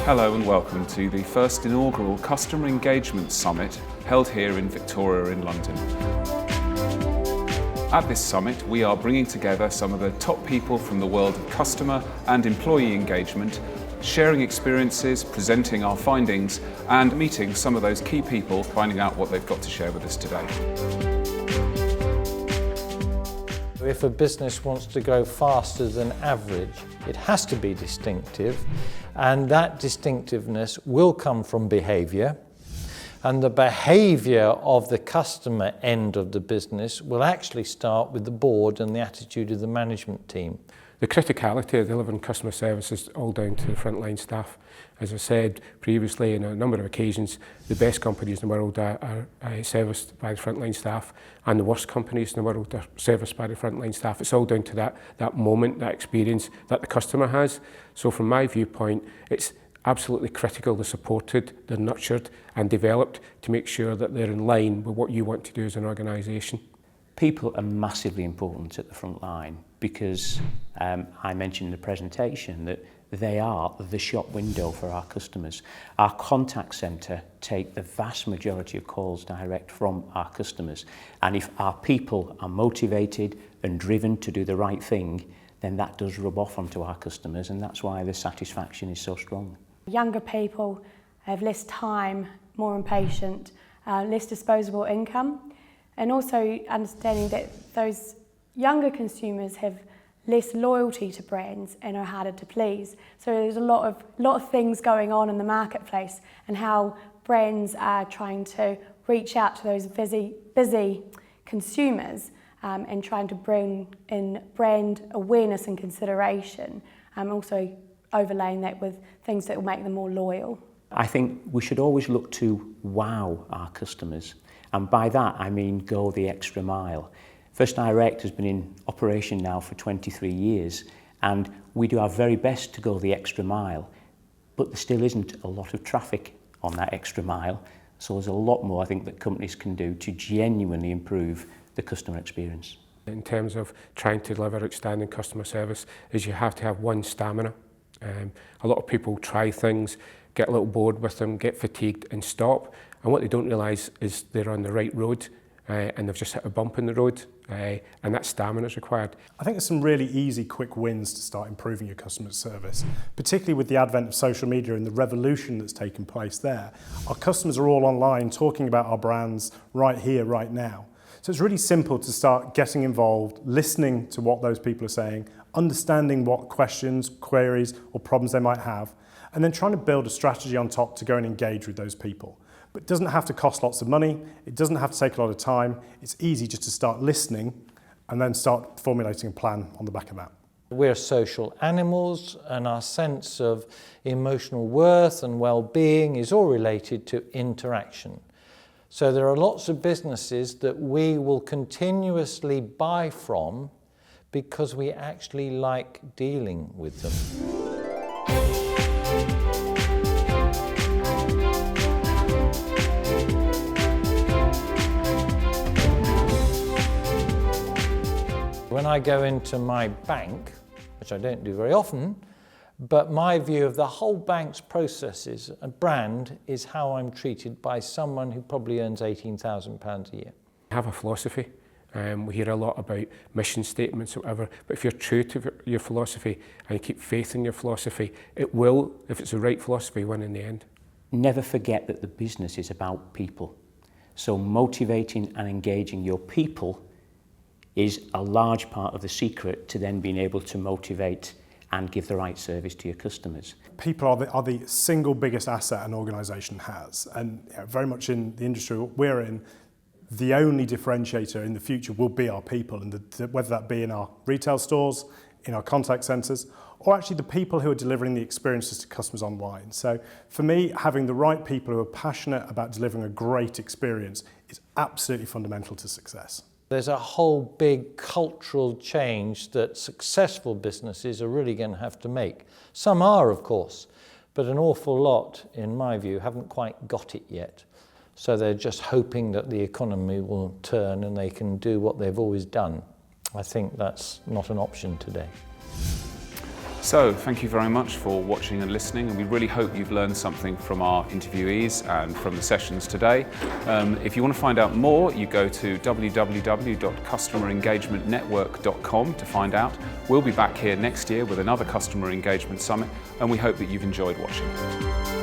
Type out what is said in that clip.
Hello and welcome to the first inaugural Customer Engagement Summit held here in Victoria in London. At this summit, we are bringing together some of the top people from the world of customer and employee engagement, sharing experiences, presenting our findings, and meeting some of those key people, finding out what they've got to share with us today. If a business wants to grow faster than average, it has to be distinctive, and that distinctiveness will come from behaviour, and the behaviour of the customer end of the business will actually start with the board and the attitude of the management team. The criticality of delivering customer service is all down to the frontline staff. As I said previously, on a number of occasions, the best companies in the world are serviced by the frontline staff, and the worst companies in the world are serviced by the frontline staff. It's all down to that moment, that experience that the customer has. So from my viewpoint, it's absolutely critical they're supported, they're nurtured and developed to make sure that they're in line with what you want to do as an organisation. People are massively important at the front line because I mentioned in the presentation that they are the shop window for our customers. Our contact centre take the vast majority of calls direct from our customers, and if our people are motivated and driven to do the right thing, then that does rub off onto our customers, and that's why the satisfaction is so strong. Younger people have less time, more impatient, less disposable income, and also understanding that those younger consumers have less loyalty to brands and are harder to please. So there's a lot of things going on in the marketplace and how brands are trying to reach out to those busy consumers and trying to bring in brand awareness and consideration, also overlaying that with things that will make them more loyal. I think we should always look to wow our customers, and by that I mean go the extra mile. First Direct has been in operation now for 23 years, and we do our very best to go the extra mile, but there still isn't a lot of traffic on that extra mile, so there's a lot more I think that companies can do to genuinely improve the customer experience. In terms of trying to deliver outstanding customer service, is you have to have one stamina. A lot of people try things, get a little bored with them, get fatigued and stop, and what they don't realise is they're on the right road and they've just hit a bump in the road, and that stamina is required. I think there's some really easy, quick wins to start improving your customer service, particularly with the advent of social media and the revolution that's taken place there. Our customers are all online talking about our brands right here, right now. So it's really simple to start getting involved, listening to what those people are saying, understanding what questions, queries or problems they might have, and then trying to build a strategy on top to go and engage with those people. But it doesn't have to cost lots of money, it doesn't have to take a lot of time, it's easy just to start listening and then start formulating a plan on the back of that. We're social animals, and our sense of emotional worth and well-being is all related to interaction. So there are lots of businesses that we will continuously buy from because we actually like dealing with them. When I go into my bank, which I don't do very often, but my view of the whole bank's processes and brand is how I'm treated by someone who probably earns £18,000 a year. Have a philosophy. We hear a lot about mission statements or whatever, but if you're true to your philosophy and you keep faith in your philosophy, it will, if it's the right philosophy, win in the end. Never forget that the business is about people. So motivating and engaging your people is a large part of the secret to then being able to motivate and give the right service to your customers. People are the single biggest asset an organisation has, and very much in the industry we're in, the only differentiator in the future will be our people, and whether that be in our retail stores, in our contact centres, or actually the people who are delivering the experiences to customers online. So for me, having the right people who are passionate about delivering a great experience is absolutely fundamental to success. There's a whole big cultural change that successful businesses are really going to have to make. Some are, of course, but an awful lot, in my view, haven't quite got it yet. So they're just hoping that the economy will turn and they can do what they've always done. I think that's not an option today. So, thank you very much for watching and listening, and we really hope you've learned something from our interviewees and from the sessions today. If you want to find out more, you go to www.customerengagementnetwork.com to find out. We'll be back here next year with another Customer Engagement Summit, and we hope that you've enjoyed watching.